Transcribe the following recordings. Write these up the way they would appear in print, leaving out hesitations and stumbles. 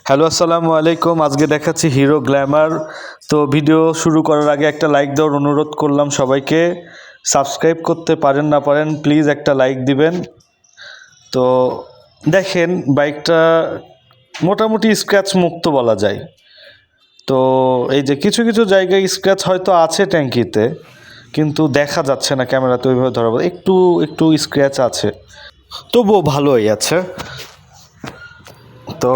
Hello, আসসালামু আলাইকুম। আজকে দেখাচ্ছি হিরো গ্ল্যামার। তো ভিডিও শুরু করার আগে একটা লাইক দেওয়ার অনুরোধ করলাম সবাইকে। সাবস্ক্রাইব করতে পারেন না পারেন, প্লিজ একটা লাইক দিবেন। তো দেখেন, বাইকটা মোটামুটি স্ক্র্যাচ মুক্ত বলা যায়। তো এই যে কিছু কিছু জায়গায় স্ক্র্যাচ হয়তো আছে ট্যাঙ্কিতে, কিন্তু দেখা যাচ্ছে না ক্যামেরাতে ওইভাবে ধরা পড়ে। একটু একটু স্ক্র্যাচ আছে, তবুও ভালোই আছে। তো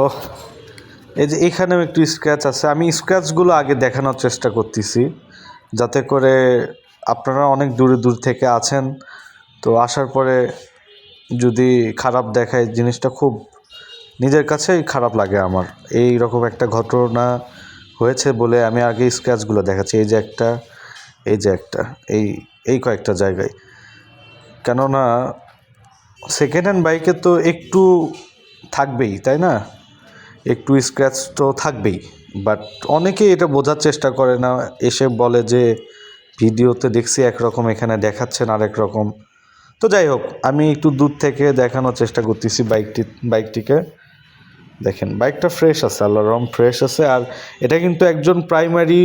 এই যে এখানেও একটু স্ক্র্যাচ আছে। আমি স্ক্র্যাচগুলো আগে দেখানোর চেষ্টা করতেছি, যাতে করে আপনারা অনেক দূরে দূর থেকে আছেন, তো আসার পরে যদি খারাপ দেখায় জিনিসটা খুব নিজের কাছেই খারাপ লাগে আমার। এই রকম একটা ঘটনা হয়েছে বলে আমি আগে স্ক্র্যাচগুলো দেখাচ্ছি। এই যে একটা, এই যে একটা, এই কয়েকটা জায়গায়। কেননা সেকেন্ড হ্যান্ড বাইকে তো একটু থাকবেই, তাই না? একটু স্ক্র্যাচ তো থাকবেই, বাট অনেকেই এটা বোঝার চেষ্টা করে না। এসে বলে যে ভিডিওতে দেখছি একরকম, এখানে দেখাচ্ছেন আরেক রকম। তো যাই হোক, আমি একটু দূর থেকে দেখানোর চেষ্টা করতেছি বাইকটিকে। দেখেন, বাইকটা ফ্রেশ আছে, আল্লাহর রহম ফ্রেশ আছে। আর এটা কিন্তু একজন প্রাইমারি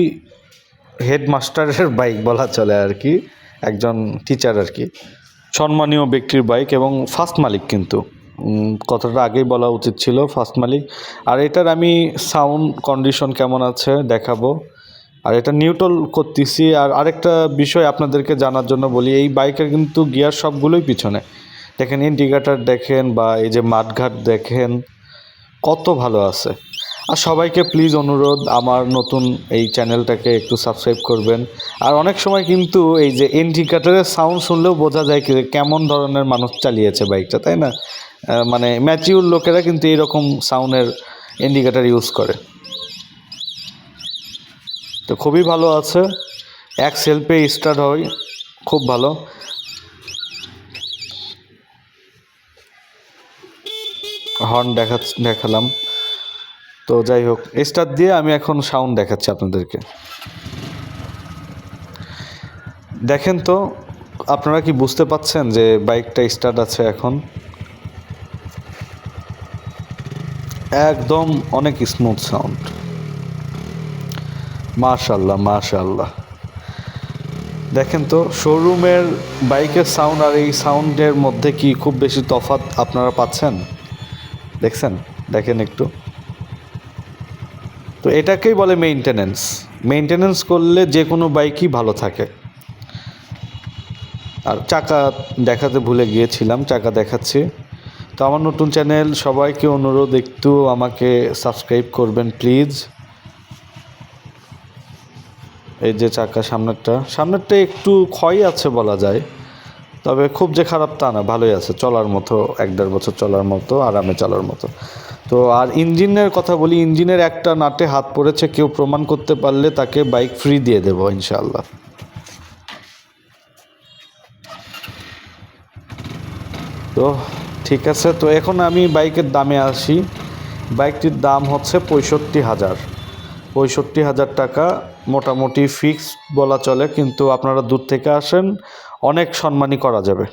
হেডমাস্টারের বাইক বলা চলে আর কি, একজন টিচার আর কি, সম্মানীয় ব্যক্তির বাইক এবং ফার্স্ট মালিক। কিন্তু কথাটা আগেই বলা উচিত ছিল, ফার্স্ট মালিক। আর এটার আমি সাউন্ড কন্ডিশন কেমন আছে দেখাবো। আর এটা নিউট্রাল করতেছি। আর আরেকটা বিষয় আপনাদেরকে জানার জন্য বলি, এই বাইকের কিন্তু গিয়ার সবগুলোই পিছনে। দেখেন, ইন্ডিকেটার দেখেন, বা এই যে মাঠঘাট দেখেন, কত ভালো আছে। আর সবাইকে প্লিজ অনুরোধ, আমার নতুন এই চ্যানেলটাকে একটু সাবস্ক্রাইব করবেন। আর অনেক সময় কিন্তু এই যে ইন্ডিকেটারের সাউন্ড শুনলেও বোঝা যায় কি কেমন ধরনের মানুষ চালিয়েছে বাইকটা, তাই না? মানে ম্যাচিউর লোকেরা কিন্তু এইরকম সাউন্ডের ইন্ডিকেটার ইউজ করে। তো খুবই ভালো আছে, এক সেলফে স্টার্ট হয়, খুব ভালো। হর্ন দেখালাম। তো যাই হোক, স্টার্ট দিয়ে আমি এখন সাউন্ড দেখাচ্ছি আপনাদেরকে। দেখেন তো, আপনারা কি বুঝতে পাচ্ছেন যে বাইকটা স্টার্ট আছে এখন? একদম অনেক স্মুথ সাউন্ড, মাশাআল্লাহ মাশাআল্লাহ। দেখেন তো, শোরুমের বাইকের সাউন্ড আর এই সাউন্ডের মধ্যে কি খুব বেশি তফাৎ আপনারা পাচ্ছেন? দেখছেন? দেখেন একটু। তো এটাকেই বলে মেইনটেনেন্স করলে যে কোনো বাইকই ভালো থাকে। আর চাকা দেখাতে ভুলে গিয়েছিলাম, চাকা দেখাচ্ছি। তো আমার নতুন চ্যানেল, সবাইকে অনুরোধ একটু আমাকে সাবস্ক্রাইব করবেন প্লিজ। এই যে চাকা, সামনেরটা একটু ক্ষয় আছে বলা যায়, তবে খুব যে খারাপ তা না, ভালোই আছে, চলার মতো, 1-1.5 বছর চলার মতো, আরামে চলার মতো। তো আর ইঞ্জিনের কথা বলি, ইঞ্জিনের একটা নাটে হাত পড়েছে, কেউ প্রমাণ করতে পারলে তাকে বাইক ফ্রি দিয়ে দেবো ইনশাআল্লাহ। তো ঠিক আছে, তো এখন আমি বাইকের দামে আসি। বাইকটির দাম হচ্ছে 65,000 টাকা, মোটামুটি ফিক্সড বলা চলে। কিন্তু আপনারা দূর থেকে আসেন, অনেক সম্মানী করা যাবে।